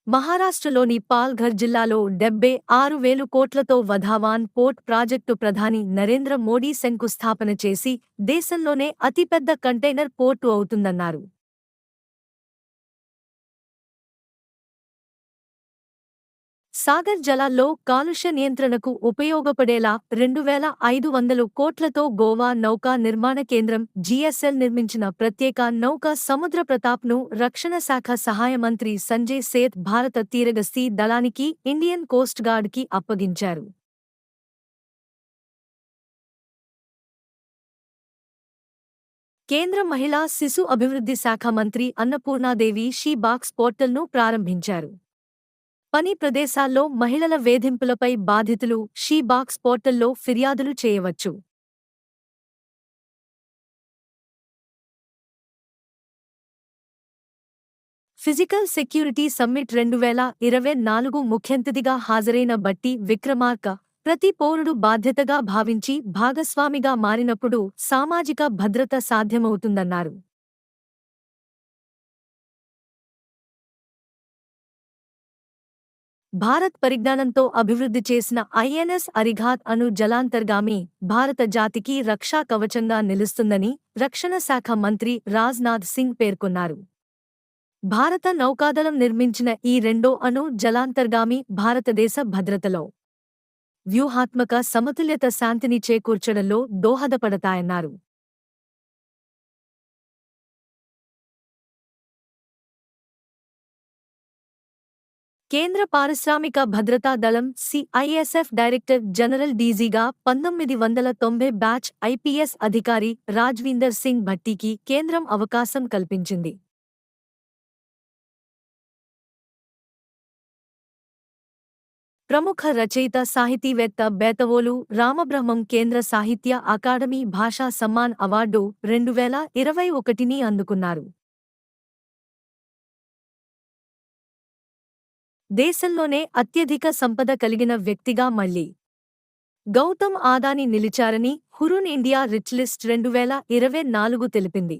మహారాష్ట్రలోని పాల్ఘర్ జిల్లాలో 76,000 కోట్లతో వధావాన్ పోర్ట్ ప్రాజెక్టు ప్రధాని నరేంద్ర మోడీ శంకుస్థాపన చేసి దేశంలోనే అతిపెద్ద కంటైనర్ పోర్టు అవుతుందన్నారు. సాగర్ జలాల్లో కాలుష్య నియంత్రణకు ఉపయోగపడేలా 2,500 కోట్లతో గోవా నౌకా నిర్మాణ కేంద్రం జీఎస్ఎల్ నిర్మించిన ప్రత్యేక నౌక సముద్ర ప్రతాప్ను రక్షణ శాఖ సహాయ మంత్రి సంజయ్ సేత్ భారత తీరగస్తీ దళానికి ఇండియన్ కోస్ట్ గార్డ్కి అప్పగించారు. కేంద్ర మహిళా శిశు అభివృద్ధి శాఖ మంత్రి అన్నపూర్ణాదేవి షీ బాక్స్ పోర్టల్ను ప్రారంభించారు. పని ప్రదేశాల్లో మహిళల వేధింపులపై బాధితులు షీ బాక్స్ పోర్టల్లో ఫిర్యాదులు చేయవచ్చు. ఫిజికల్ సెక్యూరిటీ సమ్మిట్ 2024 ముఖ్యంతిథిగా హాజరైన బట్టి విక్రమార్క, ప్రతి పౌరుడు బాధ్యతగా భావించి భాగస్వామిగా మారినప్పుడు సామాజిక భద్రత సాధ్యమవుతుందన్నారు. భారత్ పరిజ్ఞానంతో అభివృద్ధి చేసిన ఐఎన్ఎస్ అరిఘాత్ అణు జలాంతర్గామి భారత జాతికి రక్షా కవచంగా నిలుస్తుందని రక్షణ శాఖ మంత్రి రాజ్నాథ్ సింగ్ పేర్కొన్నారు. భారత నౌకాదళం నిర్మించిన ఈ రెండో అణు జలాంతర్గామి భారతదేశ భద్రతలో వ్యూహాత్మక సమతుల్యత శాంతిని చేకూర్చడంలో దోహదపడతాయన్నారు. కేంద్ర పారిశ్రామిక భద్రతా దళం సిఐఎస్ఎఫ్ డైరెక్టర్ జనరల్ డీజీగా 1990 బ్యాచ్ ఐపీఎస్ అధికారి రాజ్వీందర్ సింగ్ భట్టీకి కేంద్రం అవకాశం కల్పించింది. ప్రముఖ రచయిత సాహితీవేత్త బేతవోలు రామబ్రహ్మం కేంద్ర సాహిత్య అకాడమీ భాషా సమ్మాన్ అవార్డు 2021ని అందుకున్నారు. దేశంలోనే అత్యధిక సంపద కలిగిన వ్యక్తిగా మళ్లీ గౌతమ్ ఆదాని నిలిచారని హురున్ ఇండియా రిచ్ లిస్ట్ 2024 తెలిపింది.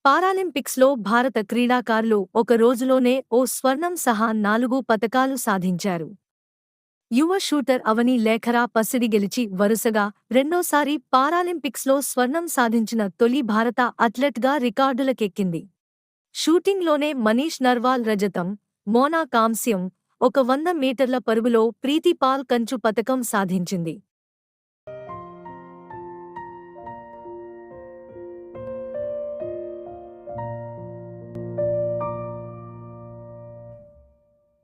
పారాలింపిక్స్లో భారత క్రీడాకారులు ఒక రోజులోనే ఓ స్వర్ణం సహా 4 పతకాలు సాధించారు. యువ షూటర్ అవని లేఖరా పసిడి గెలిచి వరుసగా రెండోసారి పారాలింపిక్స్లో స్వర్ణం సాధించిన తొలి భారత అథ్లెట్గా రికార్డులకెక్కింది. షూటింగ్లోనే మనీష్ నర్వాల్ రజతం, మోనా కాంస్యం, ఒక 100 మీటర్ల పరుగులో ప్రీతి పాల్ కంచు పతకం సాధించింది.